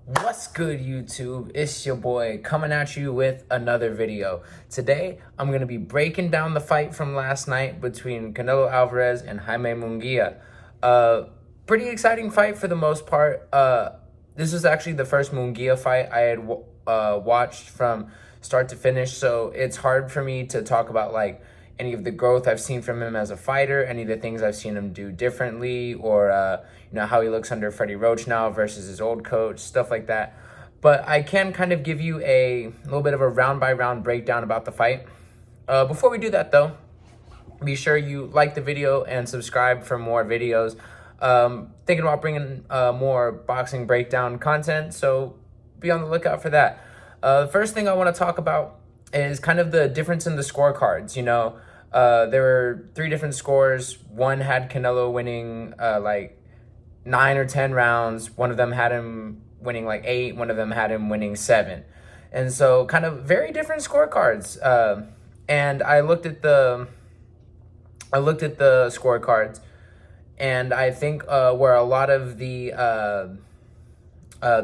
What's good, YouTube? It's your boy coming at you with another video. Today, I'm going to be breaking down the fight from last night between Canelo Alvarez and Jaime Mungia. Pretty exciting fight for the most part. This was actually the first Mungia fight I had watched from start to finish, so it's hard for me to talk about like any of the growth I've seen from him as a fighter, any of the things I've seen him do differently, or how he looks under Freddie Roach now versus his old coach, stuff like that. But I can kind of give you a little bit of a round-by-round breakdown about the fight. Before we do that, though, be sure you like the video and subscribe for more videos. Thinking about bringing more boxing breakdown content, so be on the lookout for that. The first thing I want to talk about is kind of the difference in the scorecards. There were 3 different scores. One had Canelo winning like 9 or 10 rounds. One of them had him winning like 8. One of them had him winning 7. And so kind of very different scorecards. And I looked at the scorecards, and I think where a lot of the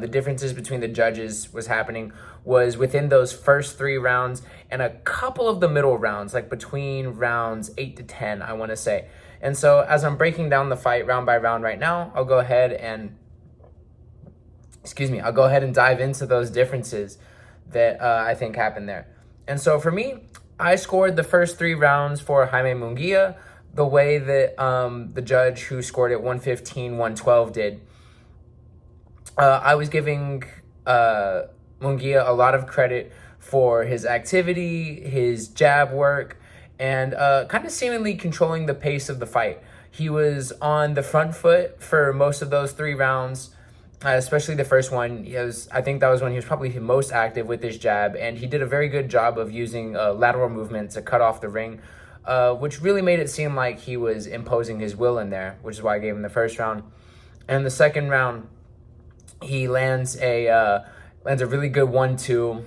differences between the judges was happening was within those first 3 rounds and a couple of the middle rounds, like between rounds 8 to 10, I want to say. And so as I'm breaking down the fight round by round right now, I'll go ahead and dive into those differences that I think happened there. And so for me, I scored the first 3 rounds for Jaime Mungia the way that the judge who scored it 115-112 did. I was giving Mungia a lot of credit for his activity, his jab work, and kind of seemingly controlling the pace of the fight. He was on the front foot for most of those 3 rounds, especially the first one. I think that was when he was probably most active with his jab, and he did a very good job of using lateral movement to cut off the ring, which really made it seem like he was imposing his will in there, which is why I gave him the first round. And the second round, he lands a really good 1-2,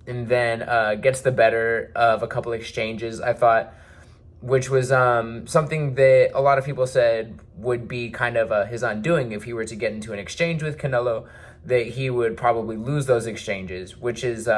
and then gets the better of a couple exchanges, I thought, which was something that a lot of people said would be kind of his undoing if he were to get into an exchange with Canelo, that he would probably lose those exchanges, which is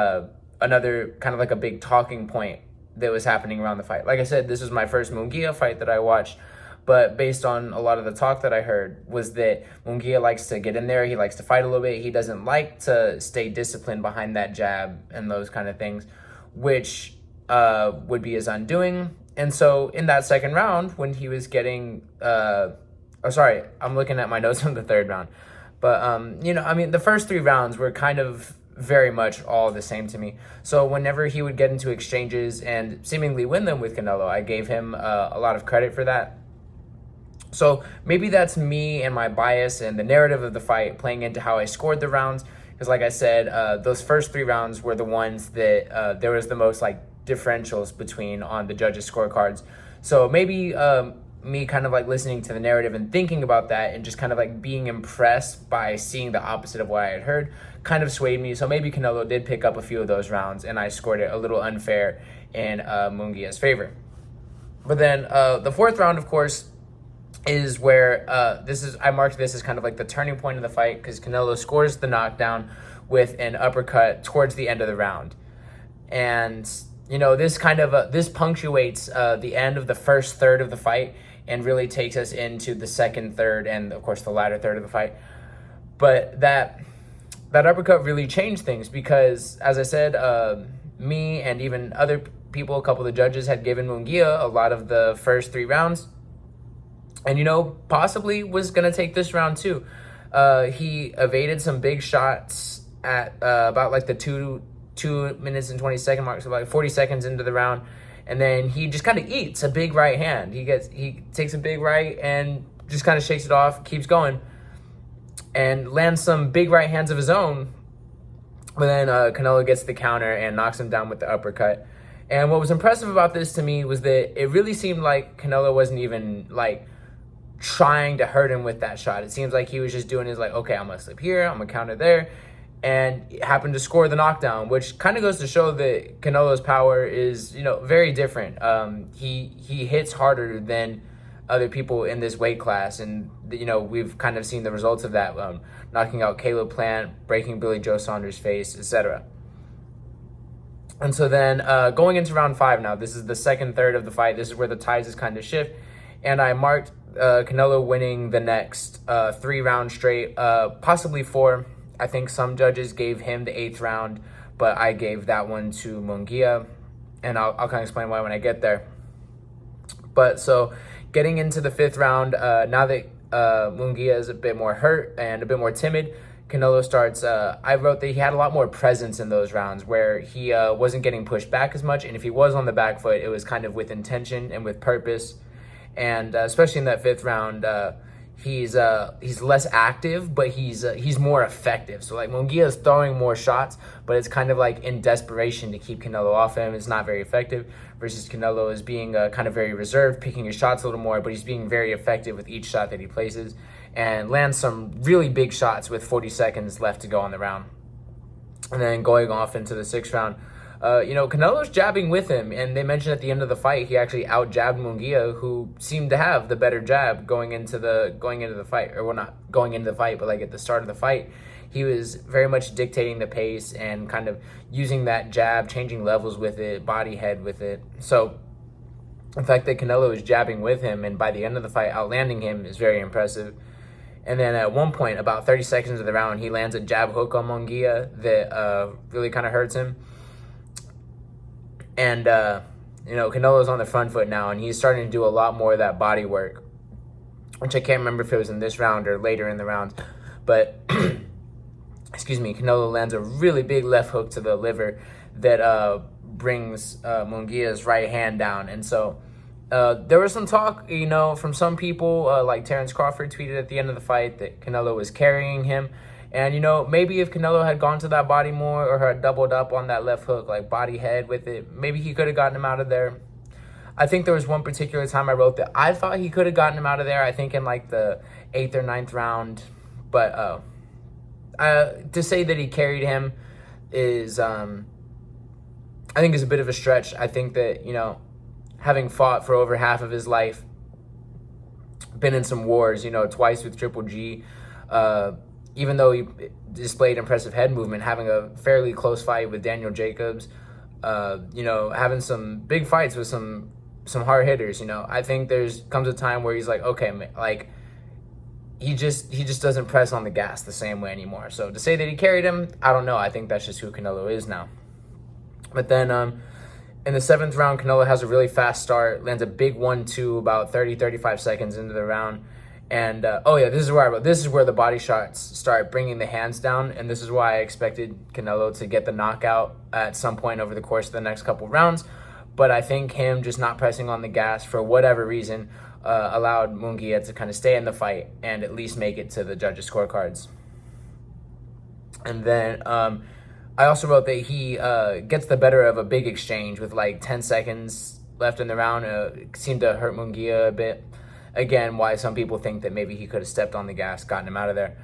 another kind of like a big talking point that was happening around the fight. Like I said, this was my first Mungia fight that I watched, but based on a lot of the talk that I heard was that Mungia likes to get in there. He likes to fight a little bit. He doesn't like to stay disciplined behind that jab and those kind of things, which would be his undoing. And so in that second round, when he was getting... I'm looking at my notes on the third round. But, the first 3 rounds were kind of very much all the same to me. So whenever he would get into exchanges and seemingly win them with Canelo, I gave him a lot of credit for that. So maybe that's me and my bias and the narrative of the fight playing into how I scored the rounds. Because like I said, those first 3 rounds were the ones that there was the most like differentials between on the judges' scorecards. So maybe me kind of like listening to the narrative and thinking about that and just kind of like being impressed by seeing the opposite of what I had heard kind of swayed me. So maybe Canelo did pick up a few of those rounds and I scored it a little unfair in Mungia's favor. But then the 4th round, of course, is where I marked this as kind of like the turning point of the fight, because Canelo scores the knockdown with an uppercut towards the end of the round. And, this punctuates the end of the first third of the fight and really takes us into the second third and, of course, the latter third of the fight. But that uppercut really changed things because, as I said, me and even other people, a couple of the judges had given Mungia a lot of the first 3 rounds. And, possibly was going to take this round too. He evaded some big shots at about like the 2 minutes and 20 second mark, so like 40 seconds into the round. And then he just kind of eats a big right hand. He takes a big right and just kind of shakes it off, keeps going, and lands some big right hands of his own. But then Canelo gets the counter and knocks him down with the uppercut. And what was impressive about this to me was that it really seemed like Canelo wasn't even like trying to hurt him with that shot. It seems like he was just doing his like, okay, I'm gonna slip here, I'm gonna counter there, and happened to score the knockdown, which kind of goes to show that Canelo's power is, very different. He hits harder than other people in this weight class, and we've kind of seen the results of that, knocking out Caleb Plant, breaking Billy Joe Saunders' face, etc. And so then going into round 5 now, this is the second third of the fight. This is where the tides is kind of shift, and I marked Canelo winning the next 3 rounds straight, possibly 4. I think some judges gave him the 8th round, but I gave that one to Mungia, and I'll kind of explain why when I get there. But so getting into the 5th round, now that Mungia is a bit more hurt and a bit more timid, Canelo starts, I wrote that he had a lot more presence in those rounds where he wasn't getting pushed back as much. And if he was on the back foot, it was kind of with intention and with purpose. And especially in that 5th round, he's less active, but he's more effective. So like Mungia is throwing more shots, but it's kind of like in desperation to keep Canelo off him. It's not very effective, versus Canelo is being kind of very reserved, picking his shots a little more, but he's being very effective with each shot that he places, and lands some really big shots with 40 seconds left to go on the round. And then going off into the 6th round, Canelo's jabbing with him, and they mentioned at the end of the fight he actually out-jabbed Mungia, who seemed to have the better jab going into the fight, or well, not going into the fight, but like at the start of the fight, he was very much dictating the pace and kind of using that jab, changing levels with it, body head with it. So the fact that Canelo is jabbing with him and by the end of the fight outlanding him is very impressive. And then at one point, about 30 seconds of the round, he lands a jab hook on Mungia that really kind of hurts him. And, Canelo's on the front foot now, and he's starting to do a lot more of that body work, which I can't remember if it was in this round or later in the round. But, Canelo lands a really big left hook to the liver that brings Mungia's right hand down. And so there was some talk, from some people, like Terrence Crawford tweeted at the end of the fight that Canelo was carrying him. And, maybe if Canelo had gone to that body more or had doubled up on that left hook, like body head with it, maybe he could have gotten him out of there. I think there was one particular time I wrote that I thought he could have gotten him out of there, I think in like the 8th or 9th round. But to say that he carried him is, I think is a bit of a stretch. I think that, having fought for over half of his life, been in some wars, twice with Triple G, even though he displayed impressive head movement, having a fairly close fight with Daniel Jacobs, having some big fights with some hard hitters, I think comes a time where he's like, okay, like he just doesn't press on the gas the same way anymore. So to say that he carried him, I don't know. I think that's just who Canelo is now. But then in the 7th round, Canelo has a really fast start, lands a big 1-2 about 30-35 seconds into the round. And, this is where the body shots start bringing the hands down, and this is why I expected Canelo to get the knockout at some point over the course of the next couple rounds. But I think him just not pressing on the gas for whatever reason allowed Mungia to kind of stay in the fight and at least make it to the judges' scorecards. And then I also wrote that he gets the better of a big exchange with like 10 seconds left in the round. It seemed to hurt Mungia a bit. Again, why some people think that maybe he could have stepped on the gas, gotten him out of there.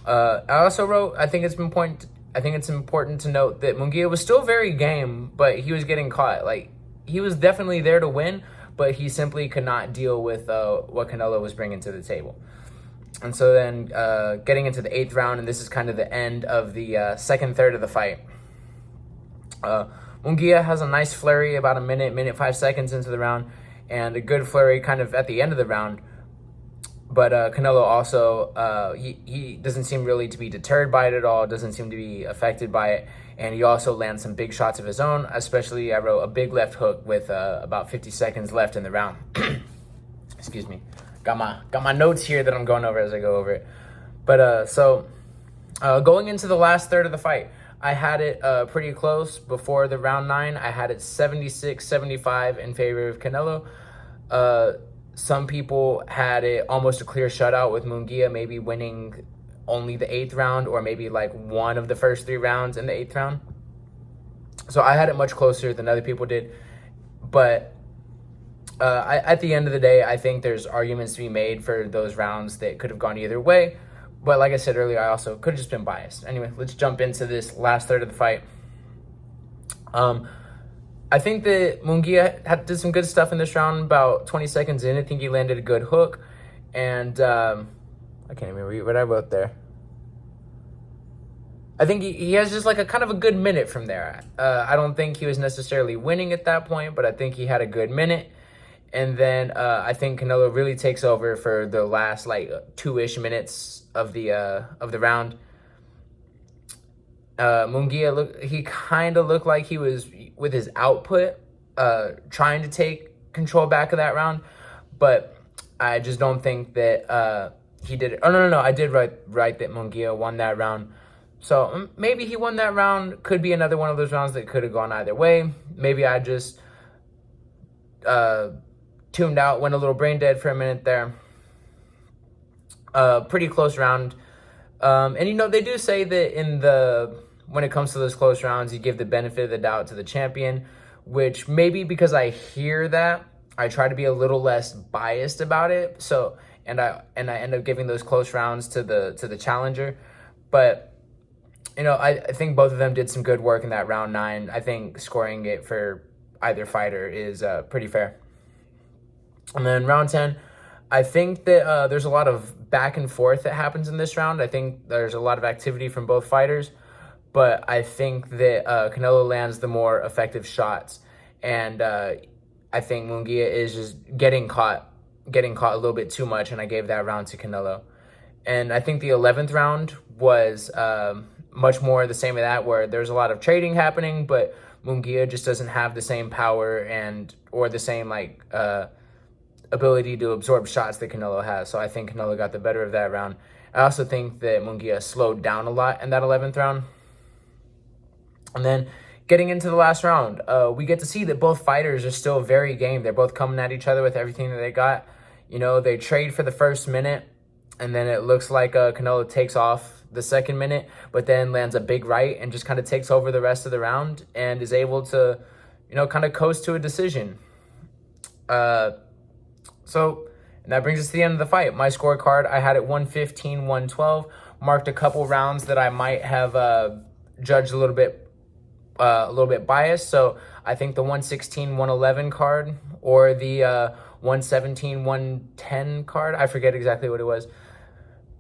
I also wrote, I think it's important to note that Mungia was still very game, but he was getting caught. Like, he was definitely there to win, but he simply could not deal with what Canelo was bringing to the table. And so then getting into the 8th round, and this is kind of the end of the second third of the fight. Mungia has a nice flurry about a minute 5 seconds into the round, and a good flurry kind of at the end of the round. But Canelo also, he doesn't seem really to be deterred by it at all, doesn't seem to be affected by it. And he also lands some big shots of his own, especially I wrote a big left hook with about 50 seconds left in the round. Excuse me. Got my notes here that I'm going over as I go over it. But going into the last third of the fight, I had it pretty close before the round 9. I had it 76-75 in favor of Canelo. Some people had it almost a clear shutout with Mungia maybe winning only the 8th round, or maybe like one of the first 3 rounds in the 8th round. So I had it much closer than other people did. But at the end of the day, I think there's arguments to be made for those rounds that could have gone either way. But like I said earlier, I also could have just been biased. Anyway, let's jump into this last third of the fight. I think that Mungia did some good stuff in this round. About 20 seconds in, I think he landed a good hook. And I can't even read what I wrote there. I think he has just like a kind of a good minute from there. I don't think he was necessarily winning at that point, but I think he had a good minute. And then I think Canelo really takes over for the last like 2-ish minutes of the round. Mungia, he kind of looked like he was, with his output, trying to take control back of that round, but I just don't think that he did it. Oh, no, I did write that Mungia won that round. So maybe he won that round. Could be another one of those rounds that could have gone either way. Maybe I just tuned out, went a little brain dead for a minute there. Pretty close round. And, you know, they do say that when it comes to those close rounds, you give the benefit of the doubt to the champion, which maybe because I hear that, I try to be a little less biased about it. So, and I end up giving those close rounds to the challenger. But, you know, I think both of them did some good work in that round 9. I think scoring it for either fighter is pretty fair. And then round 10, I think that there's a lot of back and forth that happens in this round. I think there's a lot of activity from both fighters, but I think that Canelo lands the more effective shots, and I think Mungia is just getting caught a little bit too much, and I gave that round to Canelo. And I think the 11th round was much more the same of that, where there's a lot of trading happening, but Mungia just doesn't have the same power or the same like ability to absorb shots that Canelo has. So I think Canelo got the better of that round. I also think that Mungia slowed down a lot in that 11th round. And then getting into the last round, we get to see that both fighters are still very game. They're both coming at each other with everything that they got. You know, they trade for the first minute, and then it looks like Canelo takes off the second minute, but then lands a big right and just kind of takes over the rest of the round and is able to, you know, kind of coast to a decision. So, and that brings us to the end of the fight. My scorecard, I had it 115, 112. Marked a couple rounds that I might have judged a little bit biased. So I think the 116, 111 card or the 117, 110 card, I forget exactly what it was.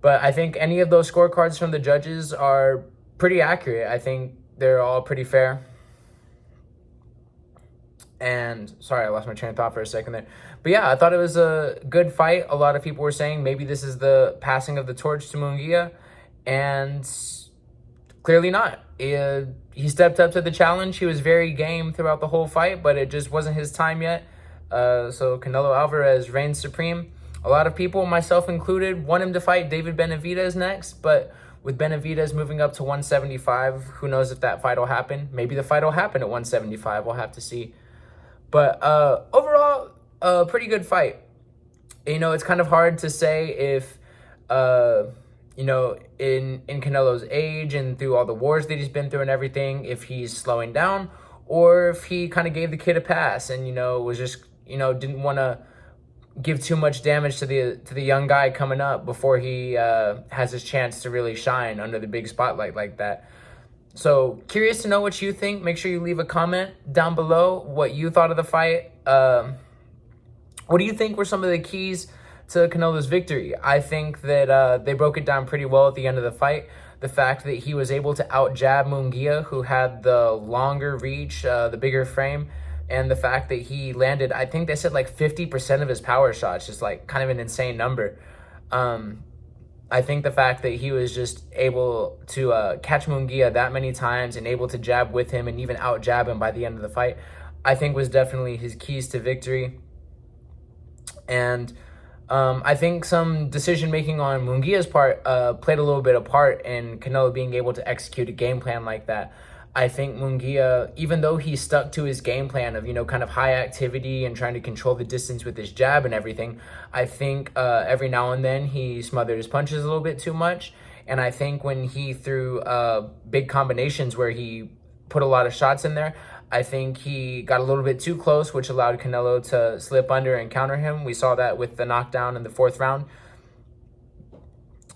But I think any of those scorecards from the judges are pretty accurate. I think they're all pretty fair. And sorry, I lost my train of thought for a second there. But yeah, I thought it was a good fight. A lot of people were saying maybe this is the passing of the torch to Mungia, and clearly not. He stepped up to the challenge. He was very game throughout the whole fight, but it just wasn't his time yet. So Canelo Alvarez reigns supreme. A lot of people, myself included, want him to fight David Benavidez next, but with Benavidez moving up to 175, who knows if that fight will happen. Maybe the fight will happen at 175. We'll have to see. But overall, a pretty good fight. You know, it's kind of hard to say if, you know, in Canelo's age and through all the wars that he's been through and everything, if he's slowing down or if he kind of gave the kid a pass and, you know, was just, you know, didn't want to give too much damage to the young guy coming up before he has his chance to really shine under the big spotlight like that. So curious to know what you think. Make sure you leave a comment down below what you thought of the fight. What do you think were some of the keys to Canelo's victory? I think that they broke it down pretty well at the end of the fight. The fact that he was able to out-jab Mungia, who had the longer reach, the bigger frame, and the fact that he landed, I think they said like 50% of his power shots, just like kind of an insane number. I think the fact that he was just able to catch Mungia that many times and able to jab with him and even out-jab him by the end of the fight, I think was definitely his keys to victory. And I think some decision-making on Mungia's part played a little bit of part in Canelo being able to execute a game plan like that. I think Mungia, even though he stuck to his game plan of, you know, kind of high activity and trying to control the distance with his jab and everything, I think every now and then he smothered his punches a little bit too much. And I think when he threw big combinations where he put a lot of shots in there, I think he got a little bit too close, which allowed Canelo to slip under and counter him. We saw that with the knockdown in the 4th round.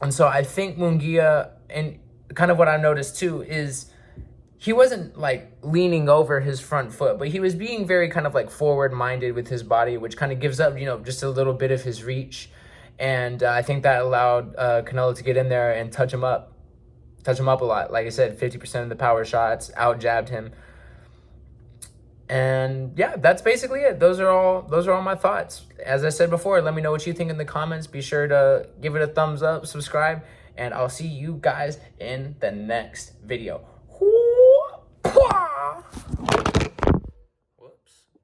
And so I think Mungia, and kind of what I noticed too, is he wasn't like leaning over his front foot, but he was being very kind of like forward minded with his body, which kind of gives up, you know, just a little bit of his reach. And I think that allowed Canelo to get in there and touch him up a lot. Like I said, 50% of the power shots, out jabbed him. And yeah, that's basically it. Those are all my thoughts. As I said before, let me know what you think in the comments. Be sure to give it a thumbs up, subscribe, and I'll see you guys in the next video. Whoo-pah!